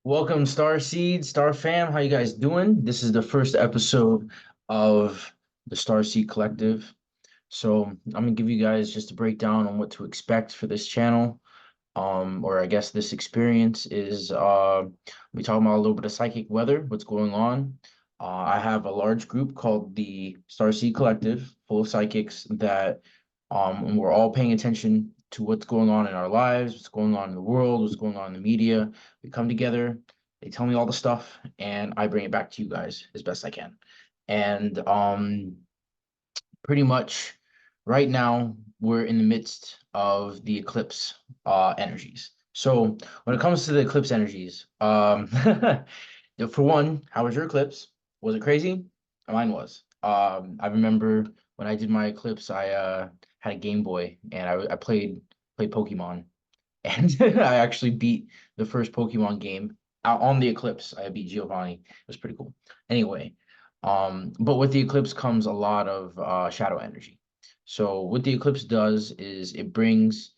Welcome, Star Seed, Star Fam. How you guys doing? This is the first episode of the Star Seed Collective. So I'm gonna give you guys just a breakdown on what to expect for this channel. Or I guess this experience is we talking about a little bit of psychic weather, what's going on. I have a large group called the Star Seed Collective, full of psychics that and we're all paying attention to what's going on in our lives, what's going on in the world, what's going on in the media. We come together, they tell me all the stuff, and I bring it back to you guys as best I can. And pretty much right now we're in the midst of the eclipse energies. So when it comes to the eclipse energies, for one, how was your eclipse? Was it crazy? Mine was. I remember when I did my eclipse, I had a Game Boy and I played Pokemon, and I actually beat the first Pokemon game out on the eclipse. I beat Giovanni. It was pretty cool. Anyway, but with the eclipse comes a lot of shadow energy. So what the eclipse does is it brings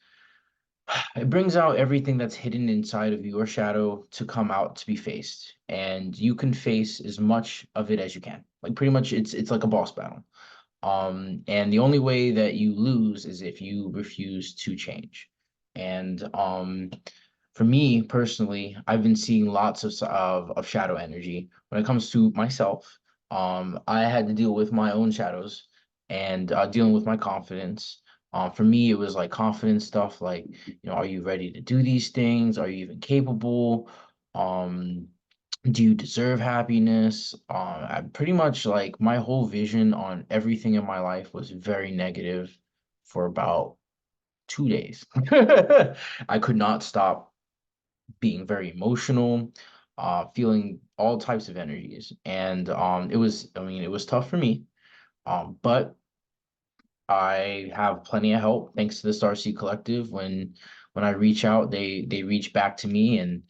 out everything that's hidden inside of your shadow to come out to be faced, and you can face as much of it as you can. Like pretty much, it's like a boss battle. And the only way that you lose is if you refuse to change. And for me personally, I've been seeing lots of shadow energy when it comes to myself. I had to deal with my own shadows and dealing with my confidence. For me, it was like confidence stuff, like, are you ready to do these things? Are you even capable? Um, do you deserve happiness? I pretty much like my whole vision on everything in my life was very negative for about 2 days. I could not stop being very emotional, feeling all types of energies. And it was tough for me. But I have plenty of help thanks to the Starseed Collective. When I reach out, they reach back to me, and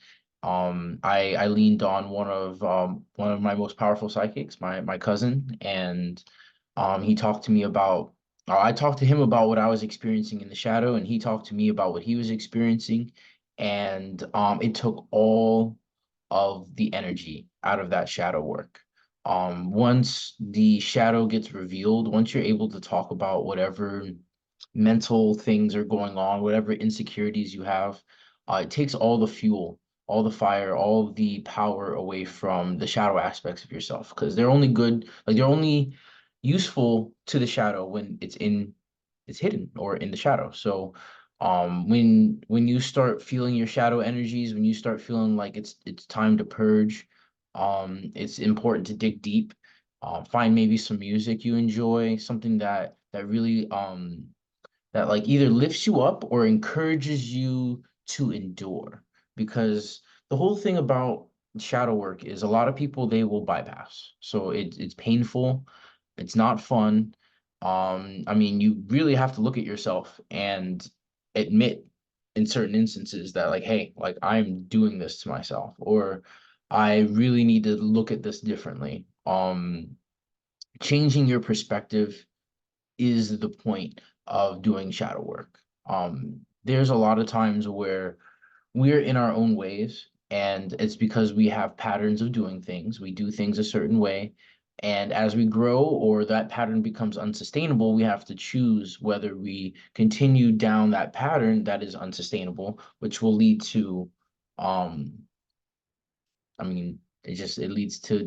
I leaned on one of my most powerful psychics, my cousin, and he talked to me about I talked to him about what I was experiencing in the shadow, and he talked to me about what he was experiencing, and it took all of the energy out of that shadow work. Once the shadow gets revealed, once you're able to talk about whatever mental things are going on, whatever insecurities you have, it takes all the fuel, all the fire, all the power away from the shadow aspects of yourself, because they're only good, like they're only useful to the shadow when it's hidden or in the shadow. So when you start feeling your shadow energies, when you start feeling like it's time to purge, it's important to dig deep. Find maybe some music you enjoy, something that really that like either lifts you up or encourages you to endure. Because the whole thing about shadow work is a lot of people, they will bypass. So it's painful, it's not fun. I mean, you really have to look at yourself and admit in certain instances that, like, hey, like I'm doing this to myself, or I really need to look at this differently. Changing your perspective is the point of doing shadow work. There's a lot of times where we're in our own ways, and it's because we have patterns of doing things. We do things a certain way. And as we grow or that pattern becomes unsustainable, we have to choose whether we continue down that pattern that is unsustainable, which will lead to, um, I mean, it leads to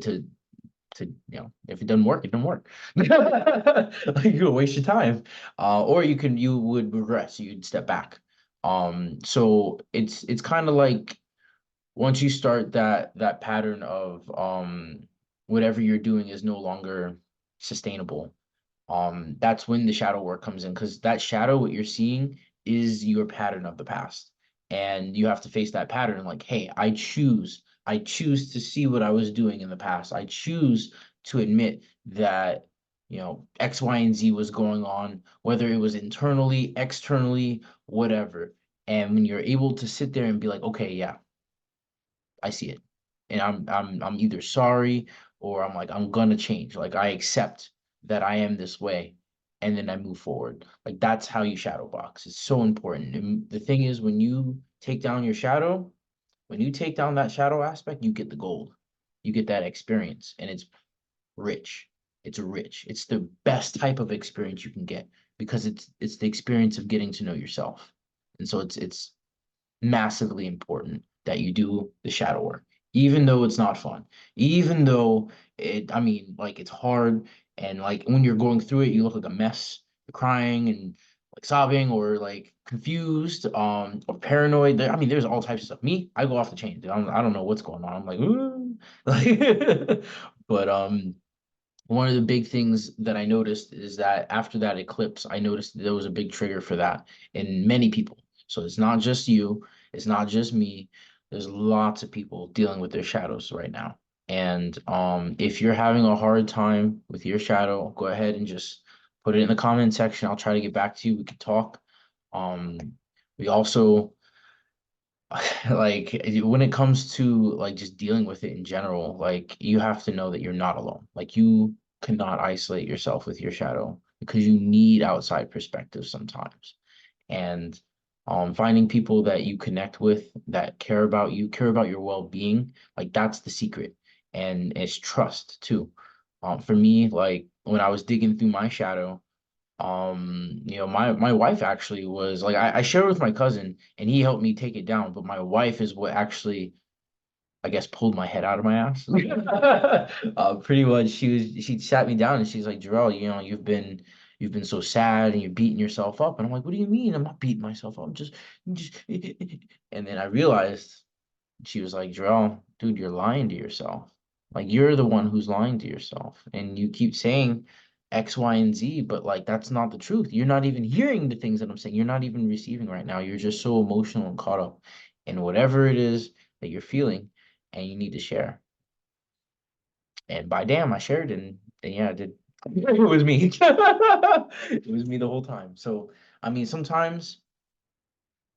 if it doesn't work, it doesn't work. Like, you'll waste your time, or you would regress, you'd step back. So it's kind of like once you start that pattern of whatever you're doing is no longer sustainable. That's when the shadow work comes in, because that shadow, what you're seeing, is your pattern of the past, and you have to face that pattern like, hey, I choose to see what I was doing in the past. I choose to admit that, X, Y, and Z was going on, whether it was internally, externally, whatever. And when you're able to sit there and be like, okay, yeah, I see it. And I'm either sorry, or I'm like, I'm gonna change. Like, I accept that I am this way, and then I move forward. Like, that's how you shadow box. It's so important. And the thing is, when you take down your shadow, When you take down that shadow aspect, you get the gold. You get that experience, and it's rich. It's rich. It's the best type of experience you can get because it's the experience of getting to know yourself. And so it's massively important that you do the shadow work, even though it's not fun, even though I mean, like it's hard. And like when you're going through it, you look like a mess. You're crying and like sobbing or like confused, or paranoid. I mean, there's all types of stuff. Me, I go off the chain. I don't know what's going on. I'm like, ooh. Like, but one of the big things that I noticed is that after that eclipse, I noticed there was a big trigger for that in many people. So it's not just you, it's not just me. There's lots of people dealing with their shadows right now. And if you're having a hard time with your shadow, go ahead and just put it in the comment section. I'll try to get back to you. We can talk. Um, we also like when it comes to like just dealing with it in general, like you have to know that you're not alone. Like you cannot isolate yourself with your shadow because you need outside perspective sometimes. And finding people that you connect with that care about you, care about your well-being, like that's the secret. And it's trust too. For me, like when I was digging through my shadow, my wife actually was like I shared with my cousin and he helped me take it down, but my wife is what actually I guess pulled my head out of my ass. Pretty much she sat me down and she's like, Jarrell, you've been so sad and you're beating yourself up. And I'm like, what do you mean? I'm not beating myself up. I'm just and then I realized she was like, Jarrell, dude, you're lying to yourself. Like you're the one who's lying to yourself. And you keep saying X, Y, and Z, but like that's not the truth. You're not even hearing the things that I'm saying. You're not even receiving right now. You're just so emotional and caught up in whatever it is that you're feeling and you need to share. And by damn, I shared and yeah, I did. It was me. It was me the whole time. So I mean, sometimes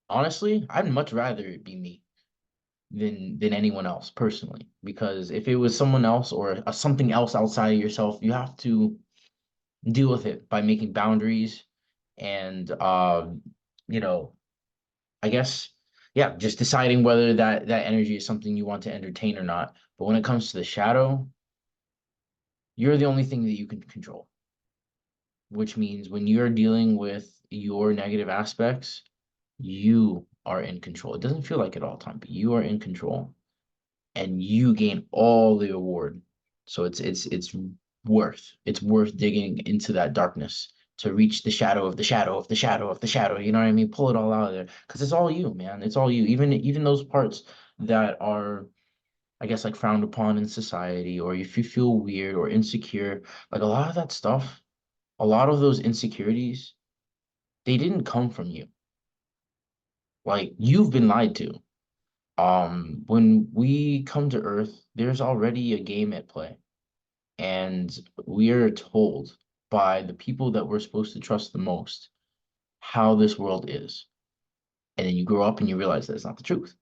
honestly, I'd much rather it be me than anyone else personally, because if it was someone else or something else outside of yourself, you have to deal with it by making boundaries and you know I guess yeah, just deciding whether that energy is something you want to entertain or not. But when it comes to the shadow, you're the only thing that you can control, which means when you're dealing with your negative aspects, you are in control. It doesn't feel like it all the time, but you are in control and you gain all the award. So it's worth digging into that darkness to reach the shadow of the shadow of the shadow of the shadow. You know what I mean? Pull it all out of there because it's all you, man. It's all you. Even those parts that are, I guess, like frowned upon in society, or if you feel weird or insecure, like a lot of that stuff, a lot of those insecurities, they didn't come from you. Like you've been lied to. When we come to Earth, there's already a game at play. And we are told by the people that we're supposed to trust the most how this world is. And then you grow up and you realize that's not the truth.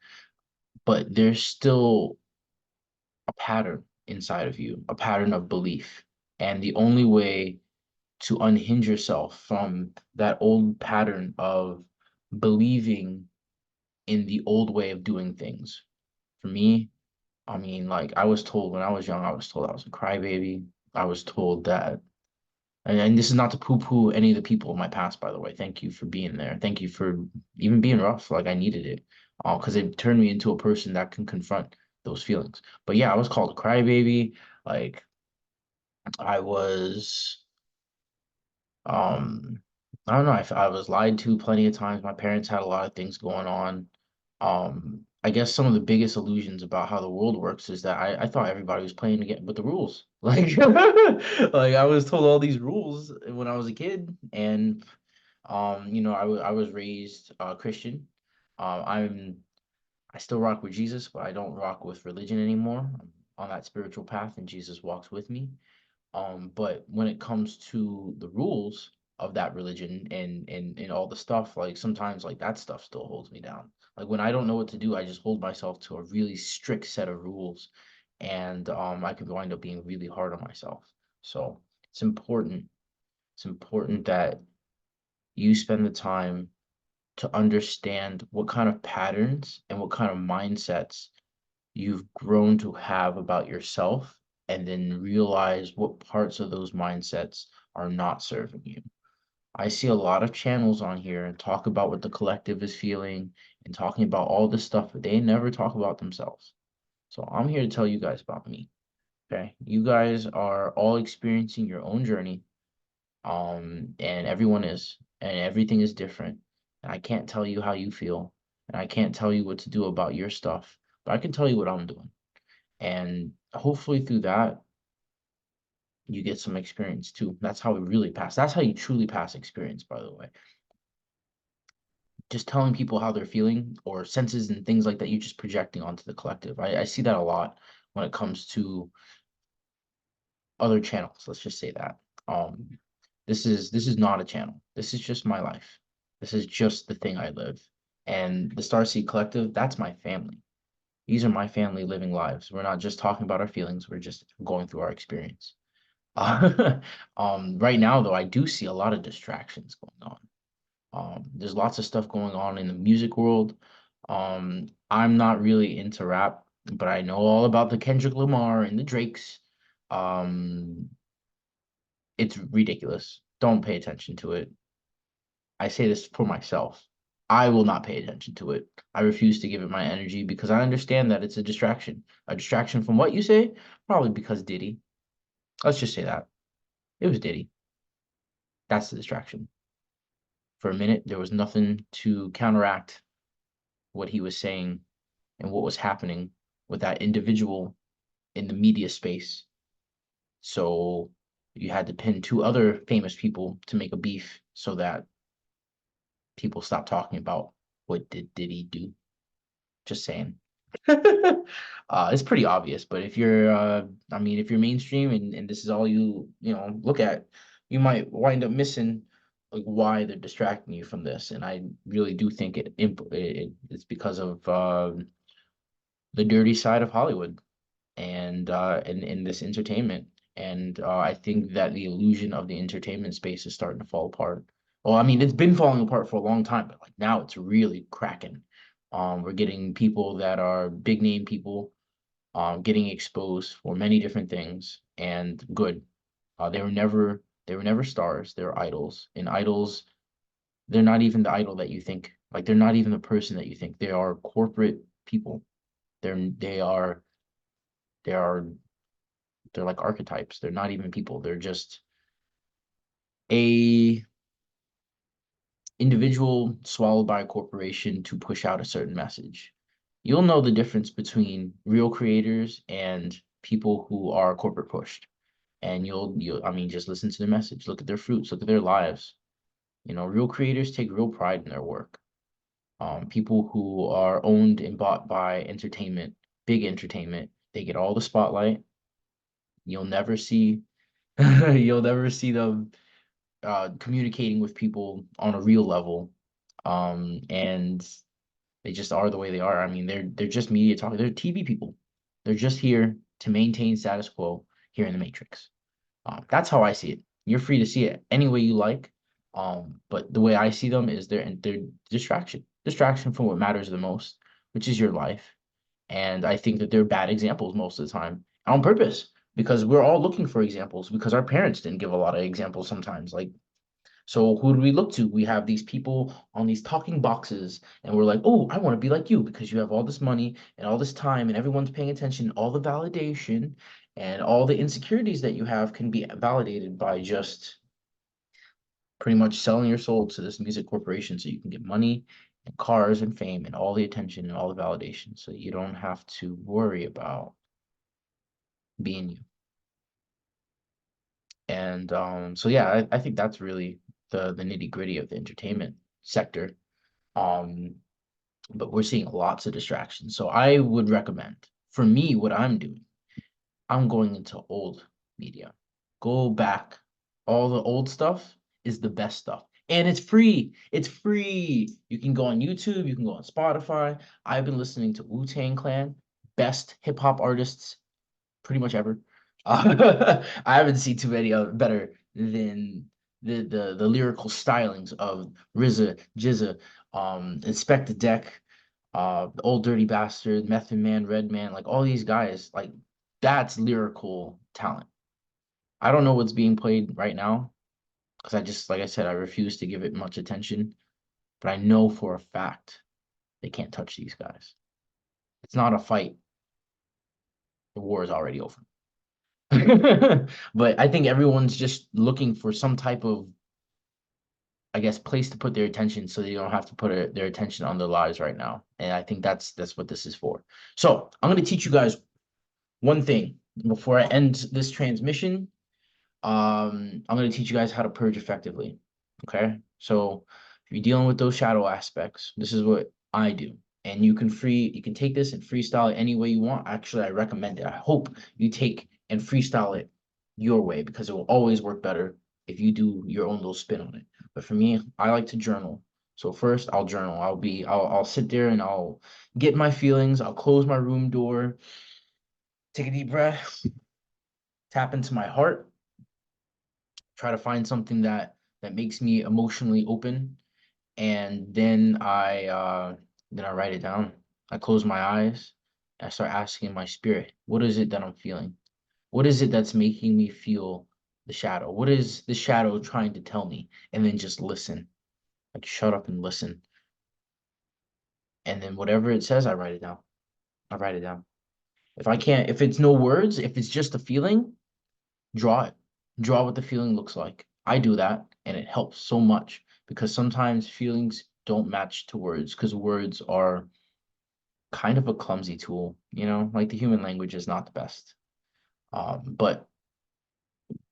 But there's still a pattern inside of you, a pattern of belief. And the only way to unhinge yourself from that old pattern of believing in the old way of doing things. For me, I mean, like I was told when I was young, I was told I was a crybaby. I was told that, and this is not to poo-poo any of the people in my past, by the way. Thank you for being there. Thank you for even being rough. Like I needed it, because it turned me into a person that can confront those feelings. But yeah, I was called a crybaby. Like I was, um, I don't know. I was lied to plenty of times. My parents had a lot of things going on. I guess some of the biggest illusions about how the world works is that I thought everybody was playing to get with the rules. Like, like I was told all these rules when I was a kid, and I was raised Christian. I still rock with Jesus, but I don't rock with religion anymore. I'm on that spiritual path, and Jesus walks with me. But when it comes to the rules of that religion and all the stuff, like sometimes like that stuff still holds me down. Like when I don't know what to do, I just hold myself to a really strict set of rules, and I could wind up being really hard on myself. So it's important. It's important that you spend the time to understand what kind of patterns and what kind of mindsets you've grown to have about yourself, and then realize what parts of those mindsets are not serving you. I see a lot of channels on here and talk about what the collective is feeling and talking about all this stuff, but they never talk about themselves. So I'm here to tell you guys about me. Okay. You guys are all experiencing your own journey. And everyone is, and everything is different. And I can't tell you how you feel, and I can't tell you what to do about your stuff, but I can tell you what I'm doing. And hopefully through that, you get some experience too. That's how we really pass. That's how you truly pass experience, by the way. Just telling people how they're feeling or senses and things like that, you're just projecting onto the collective. I see that a lot when it comes to other channels. Let's just say that. Um, this is not a channel. This is just my life. This is just the thing I live. And the Starseed Collective, that's my family. These are my family living lives. We're not just talking about our feelings. We're just going through our experience. Right now, though, I do see a lot of distractions going on. There's lots of stuff going on in the music world. I'm not really into rap, but I know all about the Kendrick Lamar and the Drakes. Um, it's ridiculous. Don't pay attention to it. I say this for myself. I will not pay attention to it. I refuse to give it my energy because I understand that it's a distraction. A distraction from what you say? Probably because Diddy. Let's just say that. It was Diddy. That's the distraction. For a minute, there was nothing to counteract what he was saying and what was happening with that individual in the media space. So you had to pin two other famous people to make a beef so that people stop talking about what did he do. Just saying. It's pretty obvious, but if you're I mean if you're mainstream and this is all you look at, you might wind up missing like why they're distracting you from this. And I really do think it's because of the dirty side of Hollywood and in this entertainment. And I think that the illusion of the entertainment space is starting to fall apart. Well, I mean, it's been falling apart for a long time, but like now it's really cracking. We're getting people that are big name people, getting exposed for many different things, and good. They were never stars. They're idols, and idols, they're not even the idol that you think. Like they're not even the person that you think. They are corporate people. They are they are they're like archetypes. They're not even people. They're just a individual swallowed by a corporation to push out a certain message. You'll know the difference between real creators and people who are corporate pushed. And you'll I mean just listen to the message, look at their fruits, look at their lives. Real creators take real pride in their work. People who are owned and bought by entertainment, big entertainment, they get all the spotlight. You'll never see you'll never see them communicating with people on a real level. And they just are the way they are. I mean, they're just media talk. They're TV people. They're just here to maintain status quo here in the Matrix. That's how I see it. You're free to see it any way you like. But the way I see them is they're distraction from what matters the most, which is your life. And I think that they're bad examples most of the time on purpose because we're all looking for examples because our parents didn't give a lot of examples sometimes. Like so who do we look to? We have these people on these talking boxes, and we're like, oh, I want to be like you because you have all this money and all this time, and everyone's paying attention, all the validation and all the insecurities that you have can be validated by just pretty much selling your soul to this music corporation so you can get money and cars and fame and all the attention and all the validation. So you don't have to worry about being you. And so yeah, I think that's really the nitty-gritty of the entertainment sector. Um, but we're seeing lots of distractions. So I would recommend, for me, what I'm doing, I'm going into old media. Go back. All the old stuff is the best stuff. And it's free. It's free. You can go on YouTube, you can go on Spotify. I've been listening to Wu-Tang Clan, best hip hop artists pretty much ever. I haven't seen too many of better than the lyrical stylings of RZA, Jizza, Inspect the Deck, the Old Dirty Bastard, Method Man, Red Man, like all these guys, like that's lyrical talent. I don't know what's being played right now because I just, like I said, I refuse to give it much attention, but I know for a fact they can't touch these guys. It's not a fight. The war is already over. But I think everyone's just looking for some type of, I guess, place to put their attention so they don't have to put their attention on their lives right now. And I think that's what this is for. So I'm going to teach you guys one thing before I end this transmission. I'm going to teach you guys how to purge effectively. Okay. So if you're dealing with those shadow aspects, this is what I do. And you can take this and freestyle it any way you want. Actually, I recommend it. I hope you take and freestyle it your way because it will always work better if you do your own little spin on it. But for me, I like to journal. So first I'll journal. I'll sit there and I'll get my feelings. I'll close my room door, take a deep breath, tap into my heart, try to find something that makes me emotionally open, and then I write it down. I close my eyes and I start asking my spirit, what is it that I'm feeling? What is it that's making me feel the shadow? What is the shadow trying to tell me? And then just listen. Like shut up and listen. And then whatever it says, I write it down. I write it down. If it's no words, if it's just a feeling, draw it. Draw what the feeling looks like. I do that and it helps so much because sometimes feelings don't match to words because words are kind of a clumsy tool, like the human language is not the best. But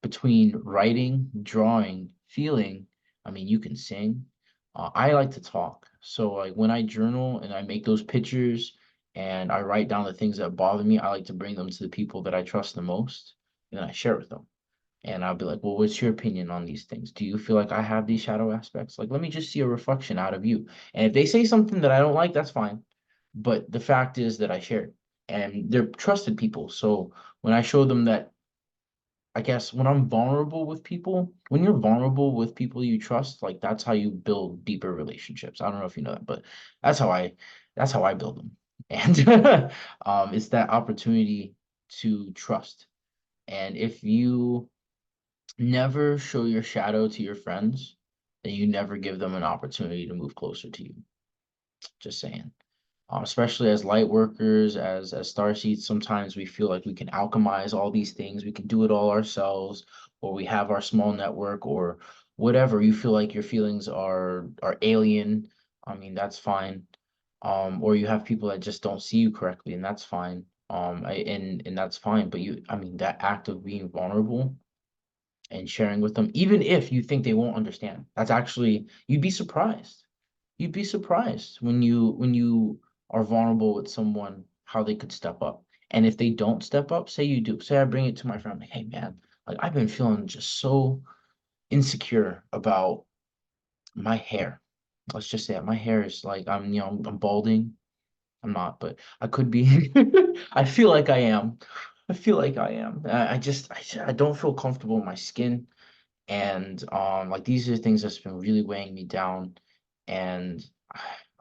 between writing, drawing, feeling, I mean, you can sing. I like to talk. So like when I journal and I make those pictures and I write down the things that bother me, I like to bring them to the people that I trust the most and I share with them. And I'll be like, well, what's your opinion on these things? Do you feel like I have these shadow aspects? Like, let me just see a reflection out of you. And if they say something that I don't like, that's fine. But the fact is that I shared, and they're trusted people. So when I show them that, I guess when I'm vulnerable with people, when you're vulnerable with people you trust, like that's how you build deeper relationships. I don't know if you know that, but that's how I that's how I build them. And it's that opportunity to trust. And if you never show your shadow to your friends, then you never give them an opportunity to move closer to you. Just saying. Especially as light workers, as star seeds, sometimes we feel like we can alchemize all these things. We can do it all ourselves, or we have our small network, or whatever. You feel like your feelings are alien. I mean, that's fine. Or you have people that just don't see you correctly, and that's fine. And that's fine. But I mean, that act of being vulnerable and sharing with them, even if you think they won't understand. That's actually, you'd be surprised. You'd be surprised when you are vulnerable with someone, how they could step up. And if they don't step up, say you do. Say I bring it to my friend, like, hey man, like I've been feeling just so insecure about my hair. Let's just say it. My hair is like I'm balding. I'm not, but I could be. I feel like I am. I feel like I am. I don't feel comfortable in my skin. And like these are things that's been really weighing me down. And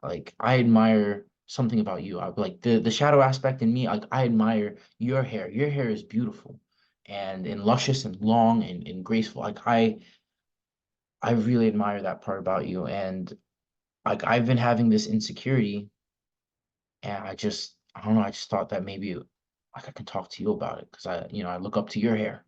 like I admire something about you. I like the shadow aspect in me, like I admire your hair. Your hair is beautiful and luscious and long and graceful. Like I really admire that part about you. And like I've been having this insecurity and I don't know, I just thought that maybe like I can talk to you about it because I look up to your hair.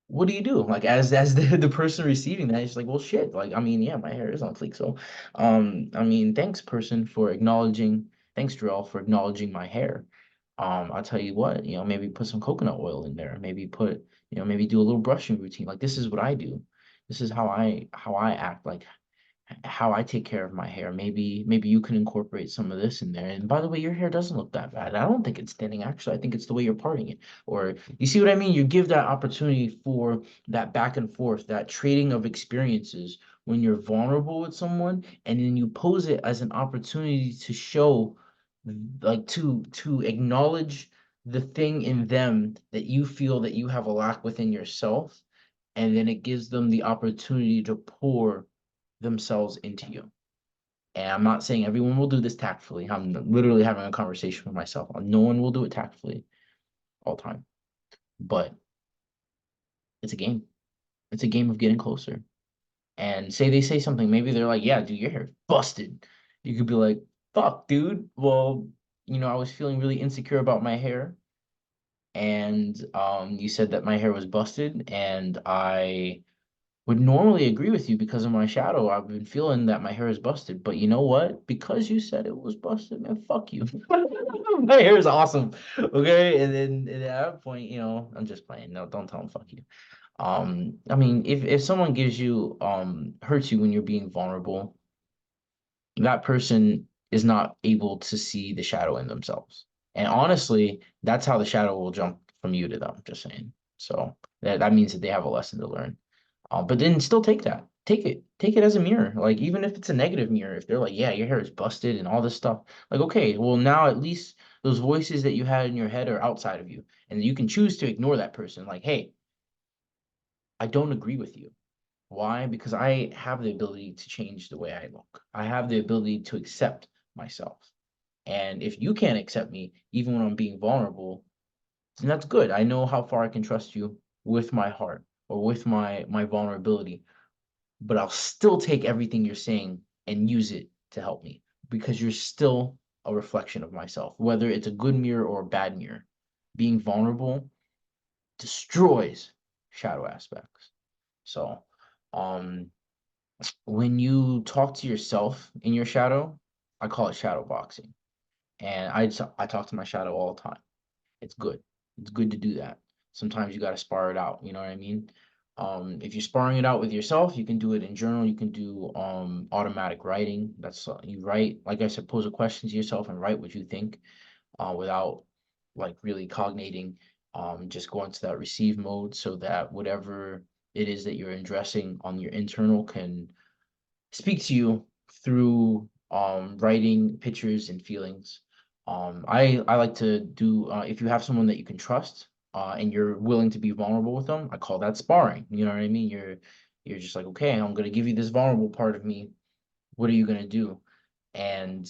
What do you do? Like as the person receiving that, it's like, well, shit. Like, I mean, yeah, my hair is on fleek. So, I mean, thanks, person, for acknowledging. Thanks, Jarrell, for acknowledging my hair. I'll tell you what, maybe put some coconut oil in there. Maybe do a little brushing routine. Like, this is what I do. This is how I act. Like, how I take care of my hair. Maybe you can incorporate some of this in there. And by the way, your hair doesn't look that bad. I don't think it's thinning, actually. I think it's the way you're parting it. Or you see what I mean? You give that opportunity for that back and forth, that trading of experiences when you're vulnerable with someone, and then you pose it as an opportunity to show, like to acknowledge the thing in them that you feel that you have a lack within yourself, and then it gives them the opportunity to pour themselves into you. And I'm not saying everyone will do this tactfully. I'm literally having a conversation with myself. No one will do it tactfully all the time. But it's a game. It's a game of getting closer. And say they say something, maybe they're like, yeah, dude, your hair's busted. You could be like, fuck, dude. Well, I was feeling really insecure about my hair. And you said that my hair was busted, and I would normally agree with you because of my shadow. I've been feeling that my hair is busted, but you know what? Because you said it was busted, man, fuck you. My hair is awesome. Okay. And at that point, I'm just playing. No, don't tell them fuck you. I mean, if someone gives you hurts you when you're being vulnerable, that person is not able to see the shadow in themselves. And honestly, that's how the shadow will jump from you to them, just saying. So that means that they have a lesson to learn. But then still take that. Take it as a mirror. Like even if it's a negative mirror, if they're like, yeah, your hair is busted and all this stuff, like okay, well now at least those voices that you had in your head are outside of you. And you can choose to ignore that person. Like, hey, I don't agree with you. Why? Because I have the ability to change the way I look. I have the ability to accept myself. And if you can't accept me, even when I'm being vulnerable, then that's good. I know how far I can trust you with my heart or with my vulnerability, but I'll still take everything you're saying and use it to help me because you're still a reflection of myself, whether it's a good mirror or a bad mirror. Being vulnerable destroys shadow aspects. So, um, when you talk to yourself in your shadow, I call it shadow boxing. And I talk to my shadow all the time. It's good. It's good to do that. Sometimes you got to spar it out. You know what I mean? If you're sparring it out with yourself, you can do it in journal. You can do automatic writing. That's you write, like I said, pose a question to yourself and write what you think without like really cognating. Just go into that receive mode so that whatever it is that you're addressing on your internal can speak to you through writing pictures and feelings. I like to do if you have someone that you can trust and you're willing to be vulnerable with them, I call that sparring. You know what I mean? You're just like, okay, I'm gonna give you this vulnerable part of me. What are you gonna do? And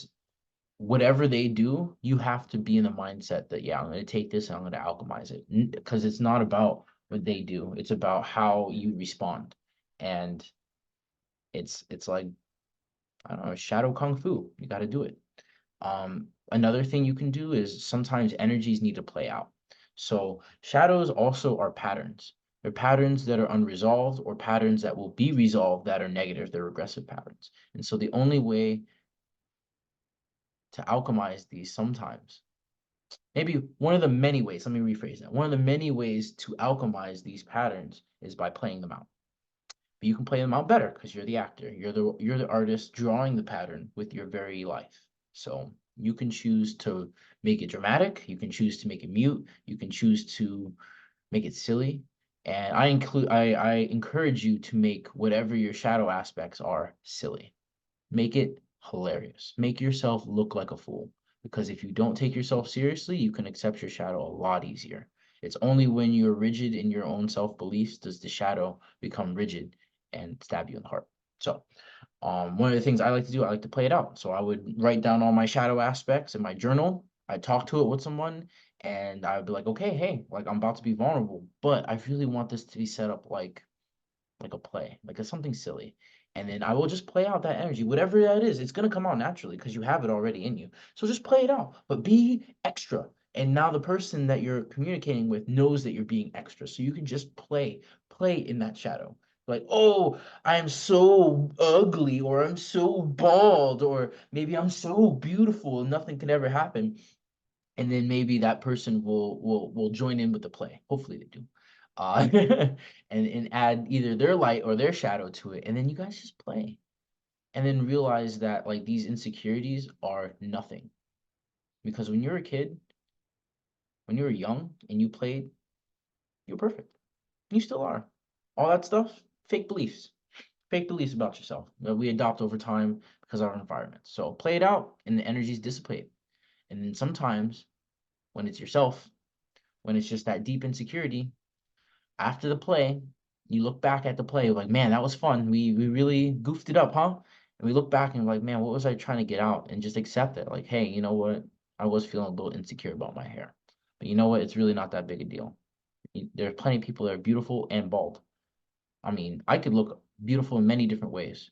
whatever they do, you have to be in the mindset that yeah, I'm gonna take this and I'm gonna alchemize it. Because it's not about what they do, it's about how you respond. And it's like I don't know, shadow kung fu. You got to do it. Another thing you can do is sometimes energies need to play out. So shadows also are patterns. They're patterns that are unresolved or patterns that will be resolved that are negative. They're regressive patterns. And so the only way to alchemize these sometimes, maybe one of the many ways, let me rephrase that. One of the many ways to alchemize these patterns is by playing them out. But you can play them out better because you're the actor. You're the artist drawing the pattern with your very life. So you can choose to make it dramatic. You can choose to make it mute. You can choose to make it silly. And I encourage you to make whatever your shadow aspects are silly. Make it hilarious. Make yourself look like a fool. Because if you don't take yourself seriously, you can accept your shadow a lot easier. It's only when you're rigid in your own self beliefs does the shadow become rigid and stab you in the heart. So, one of the things I like to do, I like to play it out. So I would write down all my shadow aspects in my journal. I talk to it with someone, and I would be like, okay, hey, like I'm about to be vulnerable, but I really want this to be set up like a play, like it's something silly. And then I will just play out that energy, whatever that is. It's gonna come out naturally because you have it already in you. So just play it out, but be extra. And now the person that you're communicating with knows that you're being extra. So you can just play in that shadow. Like, oh, I am so ugly, or I'm so bald, or maybe I'm so beautiful and nothing can ever happen, and then maybe that person will join in with the play. Hopefully they do. And add either their light or their shadow to it, and then you guys just play. And then realize that like these insecurities are nothing. Because when you're a kid, when you were young and you played, you're perfect. You still are. All that stuff, fake beliefs. Fake beliefs about yourself that we adopt over time because of our environment. So play it out and the energies dissipate. And then sometimes when it's yourself, when it's just that deep insecurity, after the play, you look back at the play like, man, that was fun. We really goofed it up, huh? And we look back and like, man, what was I trying to get out? And just accept it. Like, hey, you know what? I was feeling a little insecure about my hair. But you know what? It's really not that big a deal. There are plenty of people that are beautiful and bald. I mean, I could look beautiful in many different ways.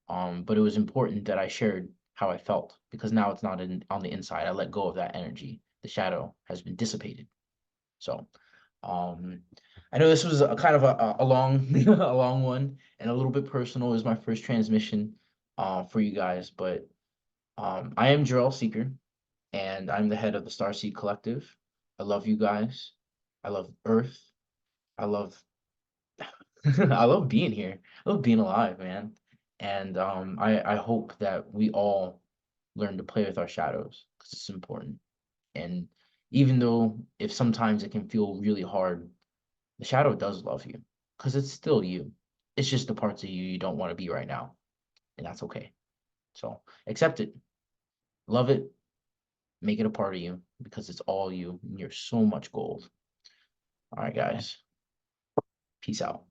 But it was important that I shared how I felt because now it's not on the inside. I let go of that energy. The shadow has been dissipated. So, um, I know this was a kind of a long, a long one and a little bit personal. It was my first transmission, for you guys, but I am Jarrell Seeker, and I'm the head of the Starseed Collective. I love you guys. I love Earth. I love I love being here. I love being alive, man. And I hope that we all learn to play with our shadows because it's important. And even though if sometimes it can feel really hard, the shadow does love you because it's still you. It's just the parts of you you don't want to be right now, and that's okay. So accept it, love it, make it a part of you because it's all you. And you're so much gold. All right, guys. Peace out.